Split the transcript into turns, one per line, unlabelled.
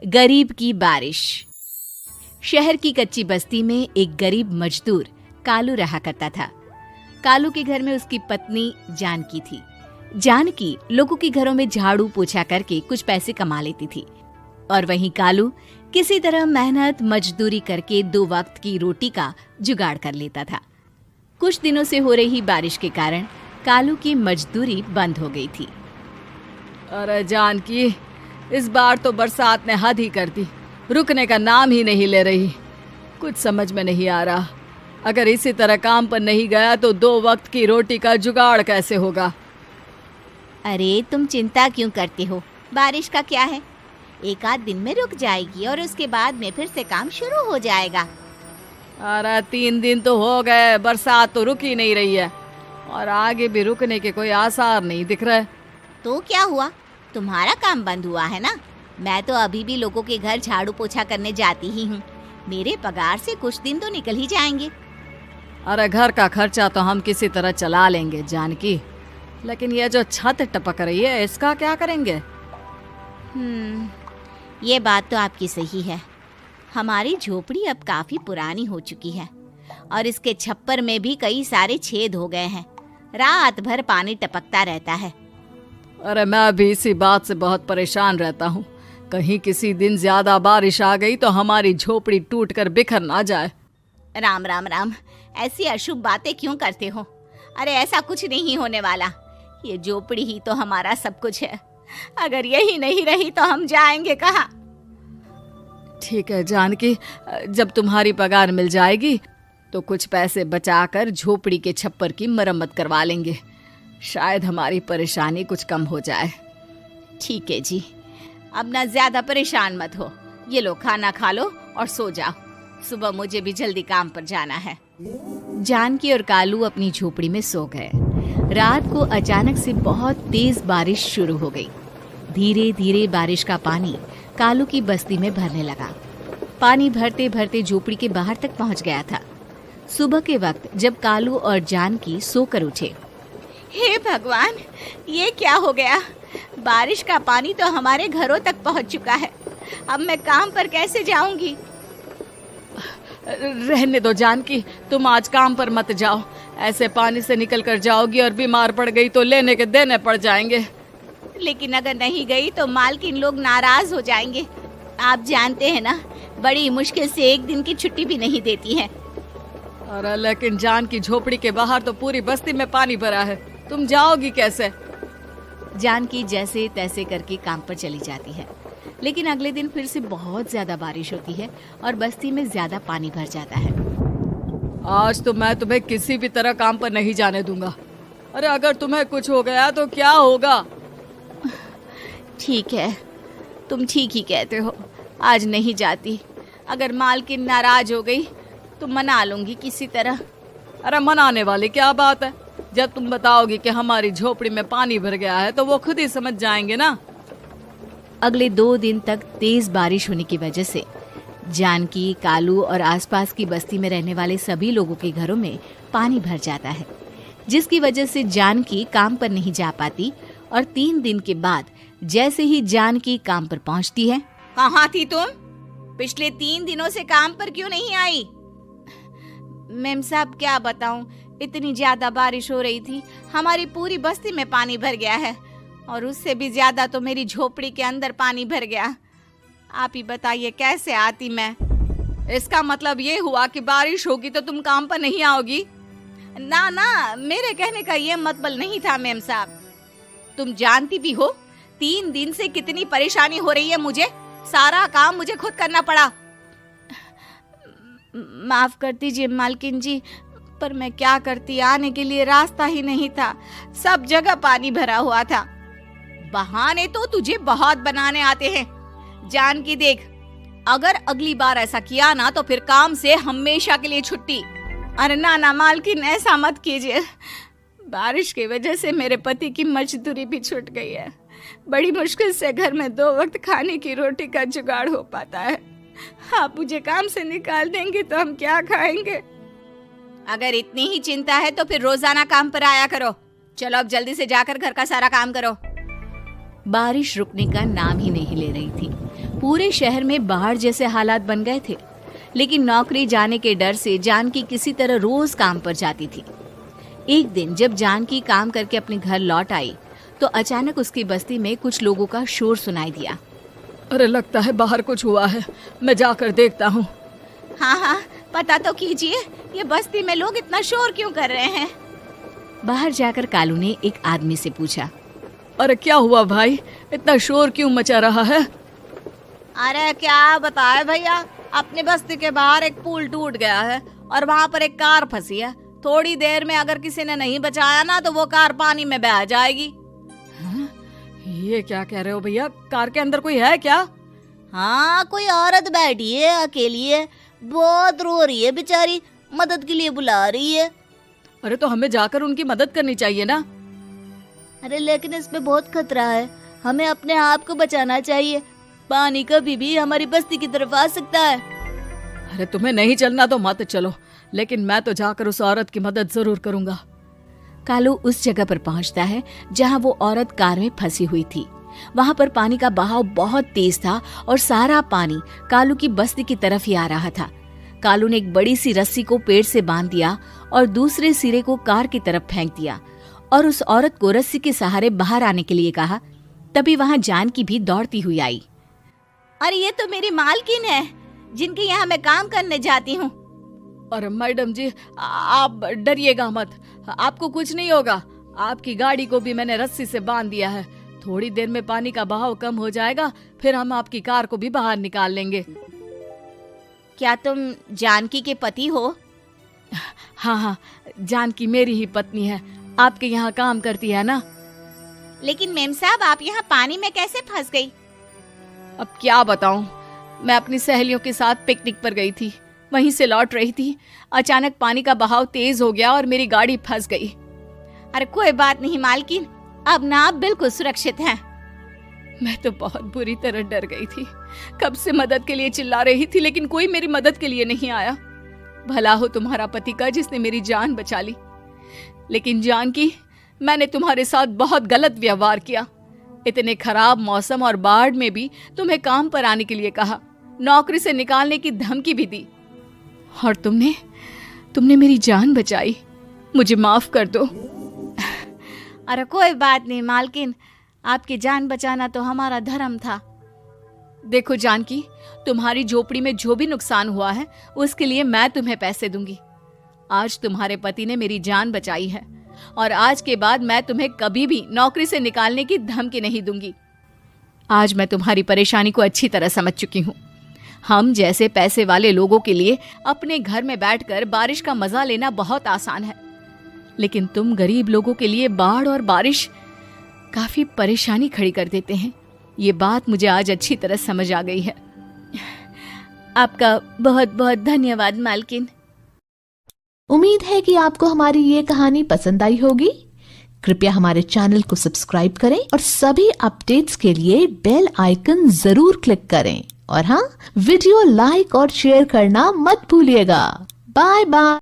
गरीब की बारिश। शहर की कच्ची बस्ती में एक गरीब मजदूर कालू रहा करता था। कालू के घर में उसकी पत्नी जानकी थी। जानकी लोगों के घरों में झाड़ू पोछा करके कुछ पैसे कमा लेती थी और वहीं कालू किसी तरह मेहनत मजदूरी करके 2 वक्त की रोटी का जुगाड़ कर लेता था। कुछ दिनों से हो रही बारिश के कारण कालू की मजदूरी बंद हो गई थी।
अरे जानकी, इस बार तो बरसात ने हद ही कर दी, रुकने का नाम ही नहीं ले रही। कुछ समझ में नहीं आ रहा, अगर इसी तरह काम पर नहीं गया तो 2 वक्त की रोटी का जुगाड़ कैसे होगा।
अरे तुम चिंता क्यों करते हो, बारिश का क्या है, 1 आध दिन में रुक जाएगी और उसके बाद में फिर से काम शुरू हो जाएगा।
अरे 3 दिन तो हो गए, बरसात तो रुक ही नहीं रही है और आगे भी रुकने के कोई आसार नहीं दिख रहे।
तो क्या हुआ, तुम्हारा काम बंद हुआ है ना। मैं तो अभी भी लोगों के घर झाड़ू पोछा करने जाती ही हूँ। मेरे पगार से कुछ दिन तो निकल ही जाएंगे।
अरे घर का खर्चा तो हम किसी तरह चला लेंगे जानकी, लेकिन ये जो छत टपक रही है इसका क्या करेंगे।
ये बात तो आपकी सही है। हमारी झोपड़ी अब काफी पुरानी हो चुकी है और इसके छप्पर में भी कई सारे छेद हो गए हैं। रात भर पानी टपकता रहता है।
अरे मैं भी इसी बात से बहुत परेशान रहता हूँ। कहीं किसी दिन ज्यादा बारिश आ गई तो हमारी झोपड़ी टूटकर बिखर ना जाए।
राम राम राम, ऐसी अशुभ बातें क्यों करते हो। अरे ऐसा कुछ नहीं होने वाला। ये झोपड़ी ही तो हमारा सब कुछ है। अगर यही नहीं रही तो हम जाएंगे कहाँ।
ठीक है जानकी, जब तुम्हारी पगार मिल जाएगी तो कुछ पैसे बचाकर झोपड़ी के छप्पर की मरम्मत करवा लेंगे। शायद हमारी परेशानी कुछ कम हो जाए।
ठीक है जी, अब ना ज्यादा परेशान मत हो। ये लो, खाना खा लो और सो जाओ। सुबह मुझे भी जल्दी काम पर जाना है।
जानकी और कालू अपनी झोपड़ी में सो गए। रात को अचानक से बहुत तेज बारिश शुरू हो गई। धीरे धीरे बारिश का पानी कालू की बस्ती में भरने लगा। पानी भरते भरते झोपड़ी के बाहर तक पहुंच गया था। सुबह के वक्त जब कालू और जानकी सोकर उठे,
हे भगवान, ये क्या हो गया। बारिश का पानी तो हमारे घरों तक पहुंच चुका है। अब मैं काम पर कैसे जाऊंगी।
रहने दो जानकी, तुम आज काम पर मत जाओ। ऐसे पानी से निकल कर जाओगी और बीमार पड़ गई तो लेने के देने पड़ जाएंगे।
लेकिन अगर नहीं गई तो मालकिन लोग नाराज हो जाएंगे। आप जानते हैं ना, बड़ी मुश्किल से 1 दिन की छुट्टी भी नहीं देती है।
अरे लेकिन जानकी, झोपड़ी के बाहर तो पूरी बस्ती में पानी भरा है, तुम जाओगी कैसे।
जानकी जैसे तैसे करके काम पर चली जाती है, लेकिन अगले दिन फिर से बहुत ज्यादा बारिश होती है और बस्ती में ज्यादा पानी भर जाता है।
आज तो मैं तुम्हें किसी भी तरह काम पर नहीं जाने दूंगा। अरे अगर तुम्हें कुछ हो गया तो क्या होगा।
ठीक है, तुम ठीक ही कहते हो। आज नहीं जाती। अगर मालकिन नाराज हो गई तो मना लूंगी किसी तरह।
अरे मनाने वाली क्या बात है, जब तुम बताओगी कि हमारी झोपड़ी में पानी भर गया है तो वो खुद ही समझ जाएंगे ना।
अगले 2 दिन तक तेज बारिश होने की वजह से जानकी, कालू और आसपास की बस्ती में रहने वाले सभी लोगों के घरों में पानी भर जाता है, जिसकी वजह से जानकी काम पर नहीं जा पाती। और 3 दिन के बाद जैसे ही जानकी काम पर पहुंचती है,
कहाँ थी तुम? पिछले 3 दिनों से काम पर क्यों नहीं आई? मेम साहब, क्या बताऊं, इतनी ज्यादा बारिश हो रही थी, हमारी पूरी बस्ती में पानी भर गया है और उससे भी ज्यादा तो मेरी झोपड़ी के अंदर पानी भर गया। आप ही बताइए कैसे आती मैं।
इसका मतलब ये हुआ कि बारिश होगी तो तुम काम पर नहीं आओगी।
ना ना, मेरे कहने का ये मतलब नहीं था मेम साहब। तुम जानती भी हो 3 दिन से कितनी परेशानी हो रही है मुझे। सारा काम मुझे खुद करना पड़ा। माफ कर दीजिए मालकिन जी, पर मैं क्या करती, आने के लिए रास्ता ही नहीं था। सब जगह पानी भरा हुआ था। बहाने तो तुझे बहुत बनाने आते हैं। जानकी देख, अगर अगली बार ऐसा किया ना तो फिर काम से हमेशा के लिए छुट्टी। अरे ना ना मालकिन, ऐसा मत कीजिए। बारिश की वजह से मेरे पति की मजदूरी भी छूट गई है। बड़ी मुश्किल से घर में 2 वक्त खाने की रोटी का जुगाड़ हो पाता है। आप मुझे काम से निकाल देंगे तो हम क्या खाएंगे। अगर इतनी ही चिंता है तो फिर रोजाना काम पर आया करो। चलो अब जल्दी से जाकर घर का सारा काम करो।
बारिश रुकने का नाम ही नहीं ले रही थी। पूरे शहर में बाढ़ जैसे हालात बन गए थे। लेकिन नौकरी जाने के डर से जानकी किसी तरह रोज काम पर जाती थी। एक दिन जब जानकी काम करके अपने घर लौट आई तो अचानक उसकी बस्ती में कुछ लोगों का शोर सुनाई दिया।
अरे लगता है बाहर कुछ हुआ है, मैं जाकर देखता हूँ।
हाँ, पता तो कीजिए, ये बस्ती में लोग इतना शोर क्यों कर रहे हैं?
बाहर जाकर कालू ने एक आदमी से पूछा।
अरे क्या हुआ भाई, इतना शोर क्यों मचा रहा है?
अरे क्या बताए भैया, अपनी बस्ती के बाहर एक पुल टूट गया है और वहाँ पर एक कार फंसी है। थोड़ी देर में अगर किसी ने नहीं बचाया ना तो वो कार पानी में बह जाएगी।
ये क्या कह रहे हो भैया, कार के अंदर कोई है क्या?
हाँ, कोई औरत बैठी है, अकेली है, बहुत रो रही है बेचारी, मदद के लिए बुला रही है।
अरे तो हमें जाकर उनकी मदद करनी चाहिए ना।
अरे लेकिन इसमें बहुत खतरा है, हमें अपने आप को बचाना चाहिए। पानी कभी भी हमारी बस्ती की तरफ आ सकता है।
अरे तुम्हें नहीं चलना तो मत चलो, लेकिन मैं तो जाकर उस औरत की मदद जरूर करूंगा।
कालू उस जगह पर पहुंचता है जहां वो औरत कार में फंसी हुई थी। वहां पर पानी का बहाव बहुत तेज था और सारा पानी कालू की बस्ती की तरफ ही आ रहा था। कालू ने एक बड़ी सी रस्सी को पेड़ से बांध दिया और दूसरे सिरे को कार की तरफ फेंक दिया और उस औरत को रस्सी के सहारे बाहर आने के लिए कहा। तभी वहां जानकी भी दौड़ती हुई आई।
अरे ये तो मेरी मालकिन है, जिनके यहाँ मैं काम करने जाती हूँ।
अरे मैडम जी, आप डरिएगा मत, आपको कुछ नहीं होगा। आपकी गाड़ी को भी मैंने रस्सी से बांध दिया है। थोड़ी देर में पानी का बहाव कम हो जाएगा, फिर हम आपकी कार को भी बाहर निकाल लेंगे।
क्या तुम जानकी के पति हो?
हाँ, जानकी मेरी ही पत्नी है, आपके यहाँ काम करती है ना।
लेकिन मेम साहब, आप यहाँ पानी में कैसे फंस गई?
अब क्या बताऊं, मैं अपनी सहेलियों के साथ पिकनिक पर गई थी, वहीं से लौट रही थी। अचानक पानी का बहाव तेज हो गया और मेरी गाड़ी फंस गई।
अरे कोई बात नहीं मालकिन, अब ना आप बिल्कुल सुरक्षित हैं।
मैं तो बहुत बुरी तरह डर गई थी। कब से मदद के लिए चिल्ला रही थी, लेकिन कोई मेरी मदद के लिए नहीं आया। भला हो तुम्हारा पति का, जिसने मेरी जान बचा ली। लेकिन जानकी, मैंने तुम्हारे साथ बहुत गलत व्यवहार किया। इतने खराब मौसम और बाढ़ में भी तुम्हें काम पर आने के लिए कहा, नौकरी से निकालने की धमकी भी दी, और तुमने मेरी जान बचाई। मुझे माफ कर दो।
अरे कोई बात नहीं मालकिन, आपकी जान बचाना तो हमारा धर्म था।
देखो जानकी, तुम्हारी झोपड़ी में जो भी नुकसान हुआ है उसके लिए मैं तुम्हें पैसे दूंगी। आज तुम्हारे पति ने मेरी जान बचाई है और आज के बाद मैं तुम्हें कभी भी नौकरी से निकालने की धमकी नहीं दूंगी। आज मैं तुम्हारी परेशानी को अच्छी तरह समझ चुकी हूँ। हम जैसे पैसे वाले लोगों के लिए अपने घर में बैठकर बारिश का मजा लेना बहुत आसान है, लेकिन तुम गरीब लोगों के लिए बाढ़ और बारिश काफी परेशानी खड़ी कर देते हैं। ये बात मुझे आज अच्छी तरह समझ आ गई है।
आपका बहुत बहुत धन्यवाद मालकिन।
उम्मीद है कि आपको हमारी ये कहानी पसंद आई होगी। कृपया हमारे चैनल को सब्सक्राइब करें और सभी अपडेट्स के लिए बेल आइकन जरूर क्लिक करें। और हाँ, वीडियो लाइक और शेयर करना मत भूलिएगा। Bye bye.